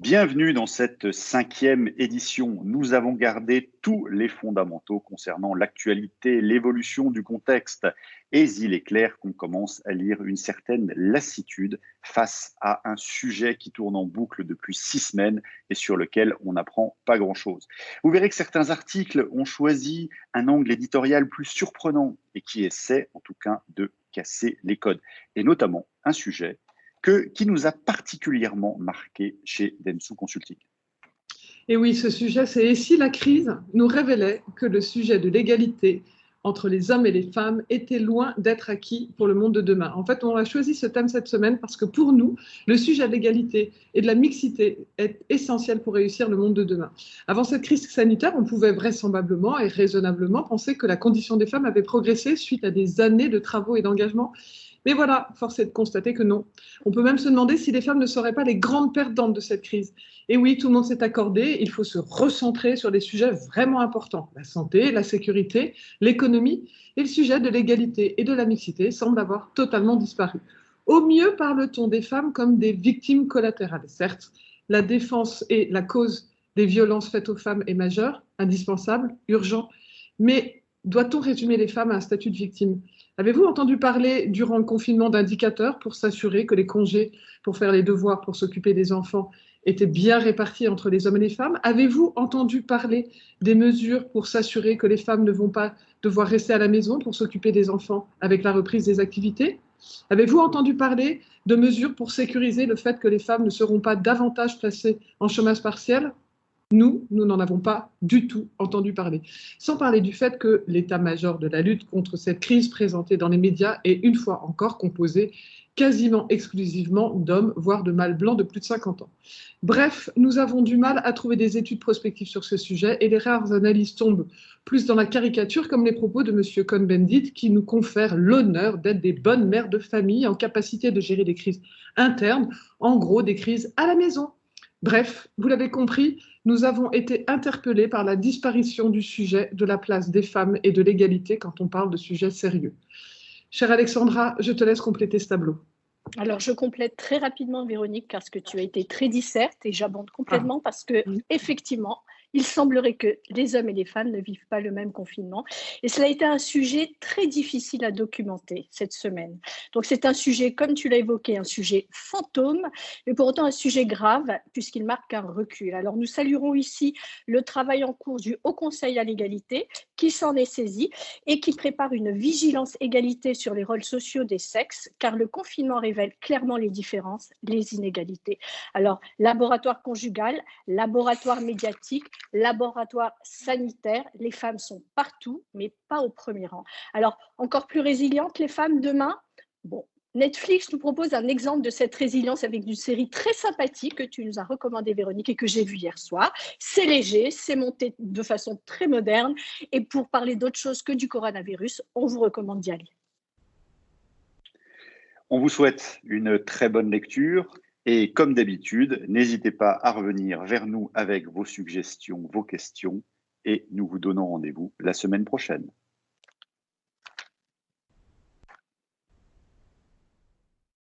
Bienvenue dans cette cinquième édition. Nous avons gardé tous les fondamentaux concernant l'actualité, l'évolution du contexte. Et il est clair qu'on commence à lire une certaine lassitude face à un sujet qui tourne en boucle depuis 6 semaines et sur lequel on n'apprend pas grand-chose. Vous verrez que certains articles ont choisi un angle éditorial plus surprenant et qui essaie en tout cas de casser les codes. Et notamment un sujet qui nous a particulièrement marqué chez Dentsu Consulting. Et oui, ce sujet, c'est et si la crise nous révélait que le sujet de l'égalité entre les hommes et les femmes était loin d'être acquis pour le monde de demain. En fait, on a choisi ce thème cette semaine parce que pour nous, le sujet de l'égalité et de la mixité est essentiel pour réussir le monde de demain. Avant cette crise sanitaire, on pouvait vraisemblablement et raisonnablement penser que la condition des femmes avait progressé suite à des années de travaux et d'engagement. Mais voilà, force est de constater que non. On peut même se demander si les femmes ne seraient pas les grandes perdantes de cette crise. Et oui, tout le monde s'est accordé, il faut se recentrer sur des sujets vraiment importants. La santé, la sécurité, l'économie et le sujet de l'égalité et de la mixité semble avoir totalement disparu. Au mieux parle-t-on des femmes comme des victimes collatérales. Certes, la défense et la cause des violences faites aux femmes est majeure, indispensable, urgent, mais doit-on résumer les femmes à un statut de victime ? Avez-vous entendu parler durant le confinement d'indicateurs pour s'assurer que les congés pour faire les devoirs, pour s'occuper des enfants étaient bien répartis entre les hommes et les femmes? Avez-vous entendu parler des mesures pour s'assurer que les femmes ne vont pas devoir rester à la maison pour s'occuper des enfants avec la reprise des activités? Avez-vous entendu parler de mesures pour sécuriser le fait que les femmes ne seront pas davantage placées en chômage partiel? Nous n'en avons pas du tout entendu parler. Sans parler du fait que l'état-major de la lutte contre cette crise présentée dans les médias est une fois encore composé quasiment exclusivement d'hommes, voire de mâles blancs de plus de 50 ans. Bref, nous avons du mal à trouver des études prospectives sur ce sujet et les rares analyses tombent plus dans la caricature, comme les propos de M. Cohn-Bendit, qui nous confère l'honneur d'être des bonnes mères de famille en capacité de gérer des crises internes, en gros des crises à la maison. Bref, vous l'avez compris, nous avons été interpellés par la disparition du sujet de la place des femmes et de l'égalité quand on parle de sujets sérieux. Chère Alexandra, je te laisse compléter ce tableau. Alors, je complète très rapidement, Véronique, parce que tu as été très disserte et j'abonde complètement parce que, effectivement, il semblerait que les hommes et les femmes ne vivent pas le même confinement. Et cela a été un sujet très difficile à documenter cette semaine. Donc, c'est un sujet, comme tu l'as évoqué, un sujet fantôme, mais pour autant un sujet grave, puisqu'il marque un recul. Alors, nous saluerons ici le travail en cours du Haut Conseil à l'égalité, qui s'en est saisi et qui prépare une vigilance égalité sur les rôles sociaux des sexes, car le confinement révèle clairement les différences, les inégalités. Alors, laboratoire conjugal, laboratoire médiatique, laboratoire sanitaire, les femmes sont partout, mais pas au premier rang. Alors, encore plus résilientes, les femmes demain, bon, Netflix nous propose un exemple de cette résilience avec une série très sympathique que tu nous as recommandée, Véronique, et que j'ai vue hier soir. C'est léger, c'est monté de façon très moderne. Et pour parler d'autre chose que du coronavirus, on vous recommande d'y aller. On vous souhaite une très bonne lecture et comme d'habitude, n'hésitez pas à revenir vers nous avec vos suggestions, vos questions et nous vous donnons rendez-vous la semaine prochaine.